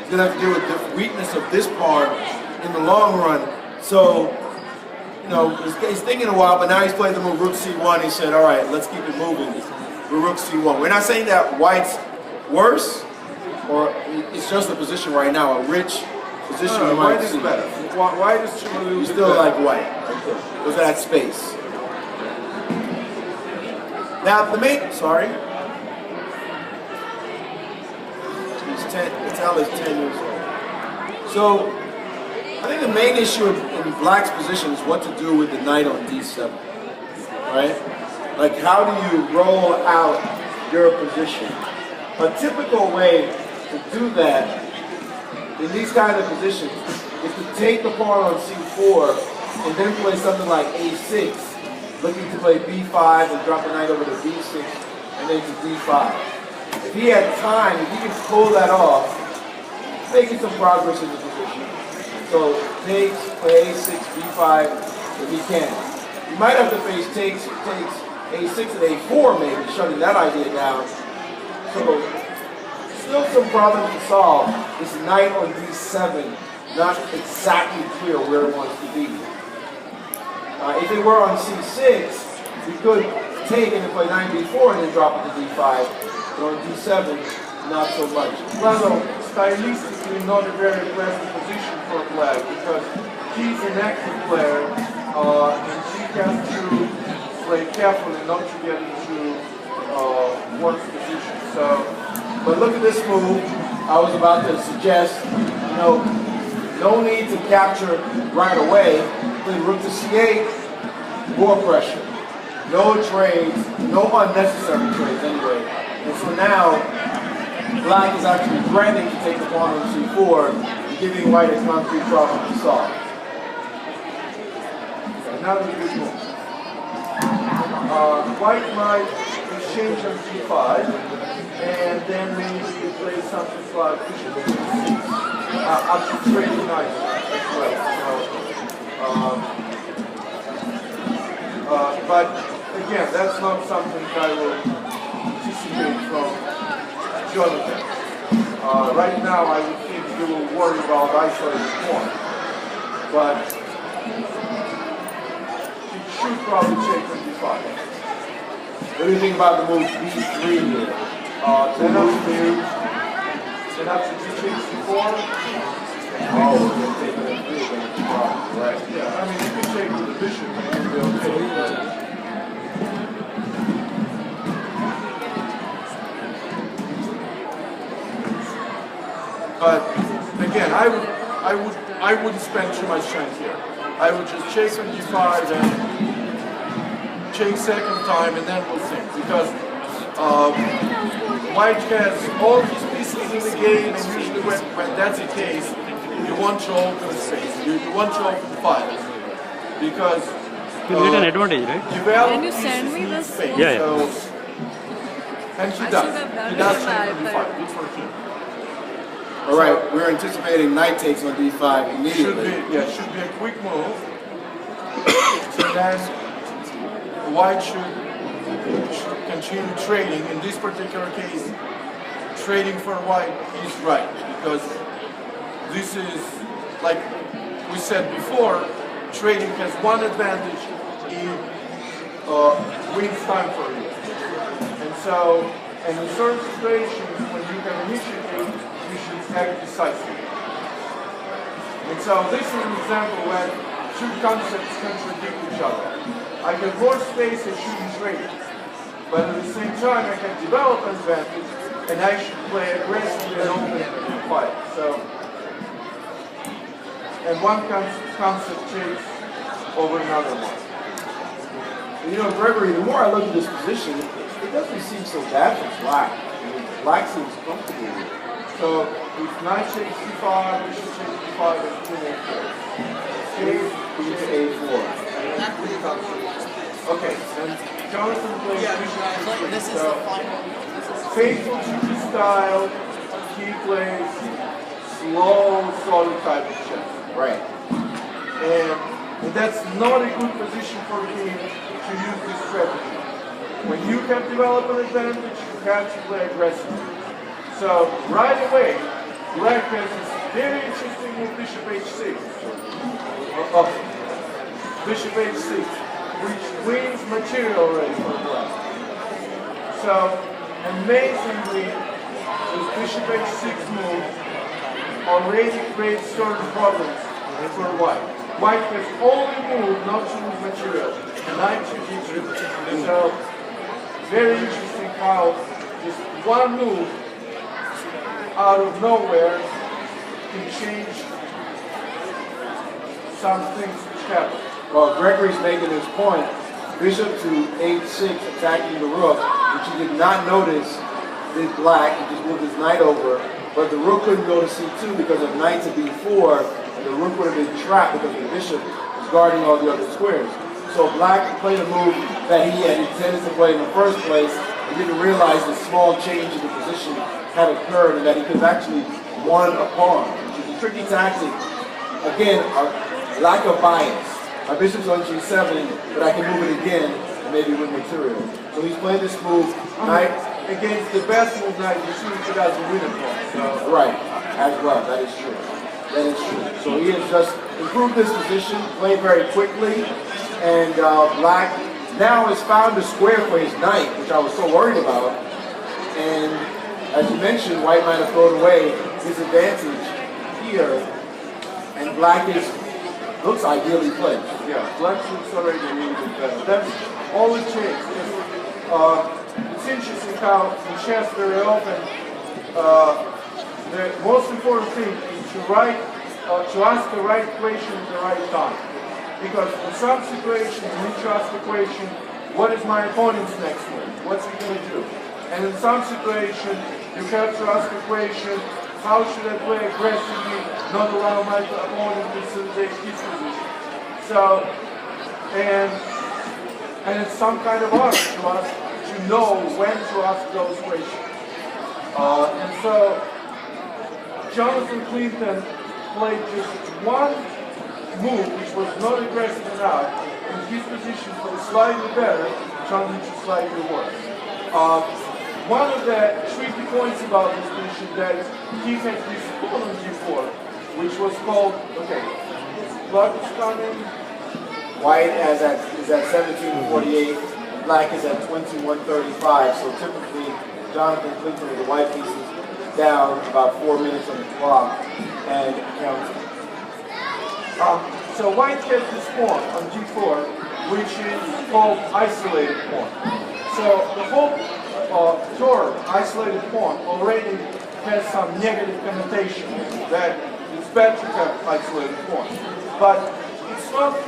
He's going to have to deal with the weakness of this pawn in the long run. So, you know, he's thinking a while, but now he's played the move Rook C1. He said, all right, let's keep it moving with Rook C1. We're not saying that White's worse, or it's just a position right now, a rich position. No, White is better. White is still like White. Because of that space. Now, the main, sorry. Patel is 10 years old. So, I think the main issue in Black's position is what to do with the knight on D7, right? Like, how do you roll out your position? A typical way to do that in these kind of positions is to take the pawn on C4 and then play something like A6, looking to play B5 and drop the knight over to B6 and then to D5. If he had time, if he can pull that off, making some progress in the position. So takes, play A6, B5, if he can. You might have to face takes A6 and A4 maybe, shutting that idea down. So still some problems to solve. This knight on D7, not exactly clear where it wants to be. If it were on C6, we could take and play knight B4 and then drop it to D5. But on D7, not so much. Well, stylistically not a very pleasant position for Black because he's an active player and he has to play carefully not to get into worse position. So, but look at this move. I was about to suggest, you know, no need to capture right away. Play rook to C8, more pressure. No trades, no unnecessary trades anyway. And so now, Black is actually threatening to take the pawn on C4 and giving White a concrete problem to solve. Another good move. White might exchange on C5 and then maybe play something like bishop C6. Actually trading knight as well. But again, that's not something I will anticipate from Jonathan. Right now, I would think he will worry about isolating pawn, but he should probably take on D5. What do you think about the move B3 here? Then up to D6, C4. Oh, we're going to take it at 3, right? Yeah, I mean, you can take with the bishop and you'll be okay. But again, I wouldn't spend too much time here. I would just chase on D5 and chase second time, and then we'll think. Because White has all these pieces in the game, and usually when that's the case, you want to open space. You want to open files. Because you get an advantage, right? Can you send me this? Yeah, yeah. So, and he does. He does check on D5. Good for him. All right, we're anticipating knight takes on D5 immediately. Should be a quick move. So then White should continue trading. In this particular case, trading for White is right because this is, like we said before, trading has one advantage in wins time for you. And so, in certain situations when you can initiate, you should act decisively. And so this is an example where two concepts contradict each other. I have more space and shouldn't trade, but at the same time I can develop an advantage and I should play aggressively and open and fight. So, and one concept takes over another one. You know, Gregory, the more I look at this position, it doesn't seem so bad for Black. I mean, Black seems comfortable with it. So if knight takes C5, bishop takes D5, and queen A4. A4. Okay, and Jonathan plays bishop. This is the final. Faithful to his style, he plays slow, solid type of chess. Right. And that's not a good position for him to use this strategy. When you can develop an advantage, you have to play aggressively. So right away, black has this very interesting move, bishop h6. Bishop h6, which wins material already for black. So, amazingly, this bishop h6 move already creates certain problems for white. White has only moved not to lose material, knight to d3. So, very interesting how just one move out of nowhere can change some things which happen. Well, Gregory's making his point. Bishop to h6 attacking the rook, which he did not notice did black. He just moved his knight over. But the rook couldn't go to c2 because of knight to b4, and the rook would have been trapped because the bishop was guarding all the other squares. So black played a move that he had intended to play in the first place and didn't realize the small change in the position had occurred and that he could have actually won a pawn, which is a tricky tactic. Again, a lack of bias. My bishop's on g7, but I can move it again and maybe win material. So he's playing this move, knight against the best move knight, you see he doesn't win a pawn. So. Right, as well, that is true. That is true. So he has just improved this position, played very quickly, and black now has found a square for his knight, which I was so worried about. And as you mentioned, white might have thrown away his advantage here, and black looks ideally played. Yeah, black looks already a little bit better. That's all it takes. It's interesting how in chess very often the most important thing is to ask the right question at the right time. Because in some situations you need to ask the question, what is my opponent's next move? What's he going to do? And in some situations you have to ask the question, how should I play aggressively, not allow my opponent to consolidate his position? So, and it's some kind of art to ask, to know when to ask those questions. And so, Jonathan Clinton played just one move which was not aggressive enough, and his position was slightly better, Jonathan was slightly worse. One of the tricky points about this position that he had this pawn on g4, which was called, okay, black is coming. White is at 17:48, black is at 21:35. So typically, Jonathan Clinton with the white pieces down about 4 minutes on the clock and counting. So white has this pawn on g4, which is called isolated pawn. So the whole term isolated pawn already has some negative connotation that it's bad to have isolated pawn. But it's not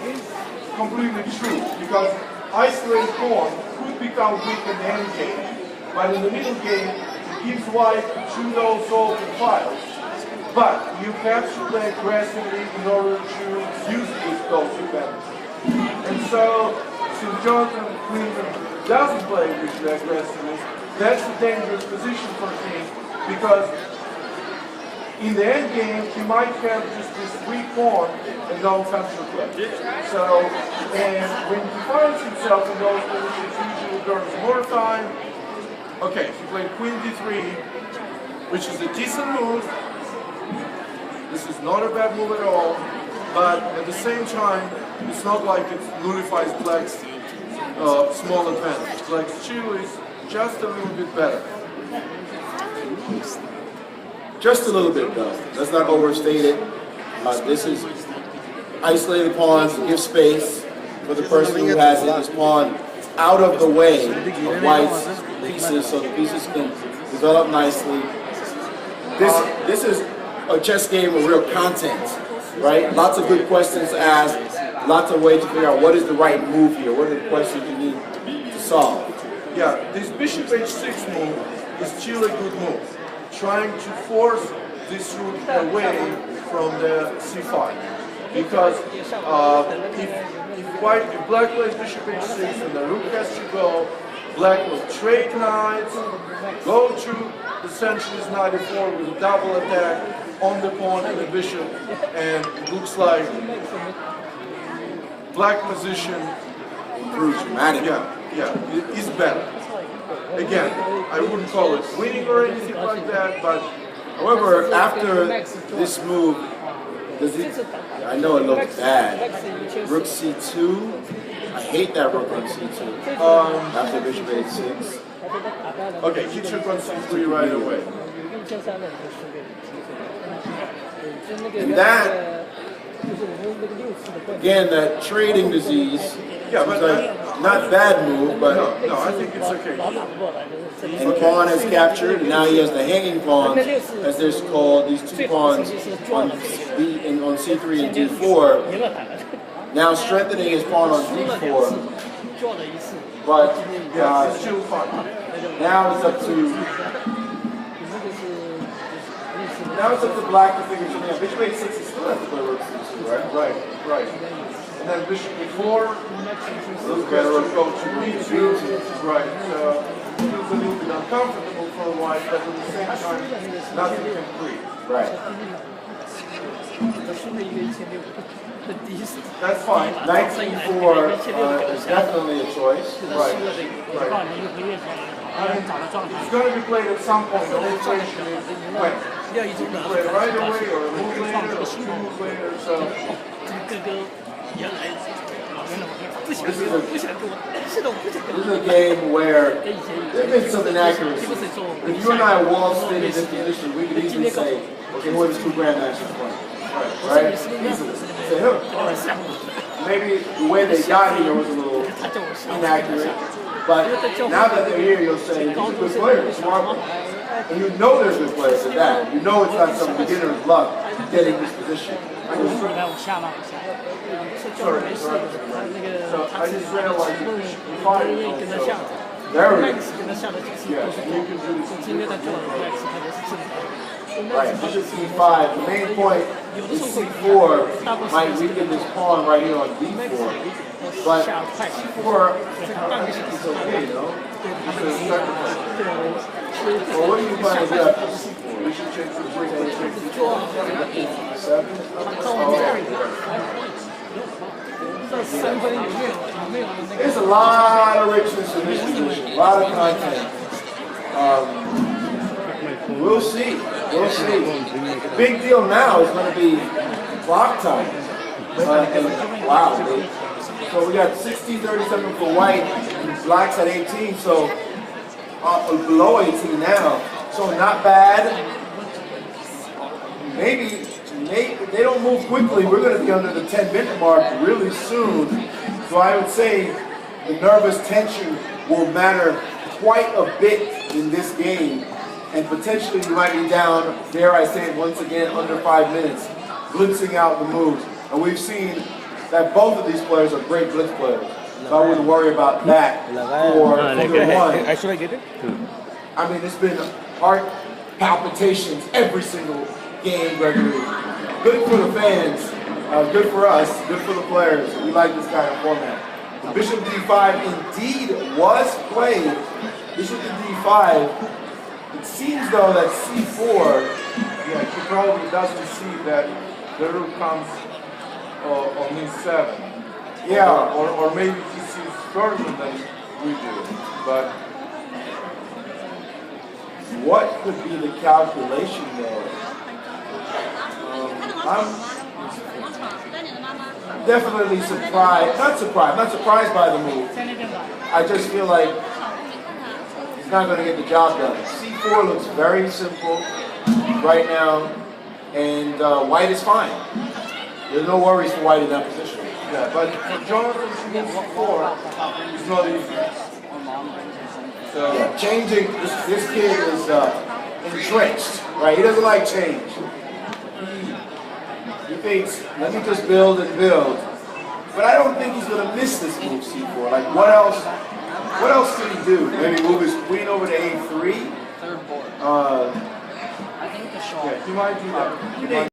completely true, because isolated pawn could become weak in the end game, but in the middle game it gives white two those open files. But you have to play aggressively in order to use those advantages. And so, since Jonathan Clinton doesn't play really aggressively, that's a dangerous position for him, because in the end game he might have just this weak pawn and no counterplay. So, and when he finds himself in those positions, usually there's more time. Okay, he played queen d3, which is a decent move. This is not a bad move at all, but at the same time, it's not like it nullifies black's small advantage. Black's chill is just a little bit better. Just a little bit, though. Let's not overstate it. This is isolated pawns to give space for the person who has this pawn out of the way of white's pieces, so the pieces can develop nicely. This is a chess game with real content, right? Lots of good questions asked, lots of ways to figure out what is the right move here, what are the questions you need to solve. Yeah, this bishop h6 move is still a good move, trying to force this rook away from the c5. Because if black plays bishop h6 and the rook has to go, black will trade knights, go through essentially knight e4 with a double attack on the pawn and the bishop, and it looks like black position Improves dramatically. yeah, it is better. Again, I wouldn't call it winning or anything like that, but However, after this move, does he? I know it looks bad. Rook c2. I hate that rook on c2. After bishop a6. Okay, he took on c3 right away. And that, again, that trading disease. Yeah, but like not bad move, but no, I think it's okay. and pawn is captured. And now he has the hanging pawns, as they're called. These two pawns on on c3 and d4. Now strengthening his pawn on d4. But Yeah, it's still fun. now it's up to black to figure something out. Bishop a6 is still has to play rook c2, right? Right. And then bishop e4. Those guys will go to b2. Right. Feels a little bit uncomfortable for a while, but at the same time, nothing complete. Right. That's fine. Knight c4 is definitely a choice. Right. It's going to be played at some point. The whole question is when. You can play it right away or a move later or 2 moves later. So This is a game where there's been some inaccuracies. If you and I wall spin in this position, we could easily say, okay, what is 2 grandmasters playing? Right? Easily. Say, maybe the way they got here was a little inaccurate, but now that they're here, you'll say, these are good players, smart players. And you know they're good players at that. You know it's not some beginner's luck getting this position. Sorry. So I just realized you fired also. There we go. Yes, you can do this. Right, bishop c5. The main point is c4 might weaken this pawn right here on d4. But c4, I think it's okay, you know? Well, what do you find is that bishop takes the break, c7? There's a lot of richness in this position, a lot of content. We'll see. We'll see. The big deal now is going to be clock time. Wow. So we got 16:37 for white, black's at 18, so below 18 now. So not bad. Maybe if they don't move quickly, we're going to be under the 10-minute mark really soon. So I would say the nervous tension will matter quite a bit in this game. And potentially you might be down, dare I say it once again, under 5 minutes, blitzing out the moves. And we've seen that both of these players are great blitz players. So I wouldn't worry about that for either one. I mean, it's been heart palpitations every single game, Gregory. Good for the fans, good for us, good for the players. We like this kind of format. The bishop d5 indeed was played. Bishop to d5. It seems though that c4, yeah, he probably doesn't see that the rook comes on e7. yeah, Or maybe he sees further than we do. But what could be the calculation though? I'm definitely surprised, not surprised by the move. I just feel like he's not going to get the job done. C4 looks very simple right now, and white is fine. There's no worries for white in that position. yeah, but for Jonathan to move c4 is not easy. So Yeah, changing, this kid is entrenched, right? He doesn't like change. He thinks, let me just build and build. But I don't think he's going to miss this move, c4. Like, what else can he do? Maybe move his queen over to a3? yeah, he might do that.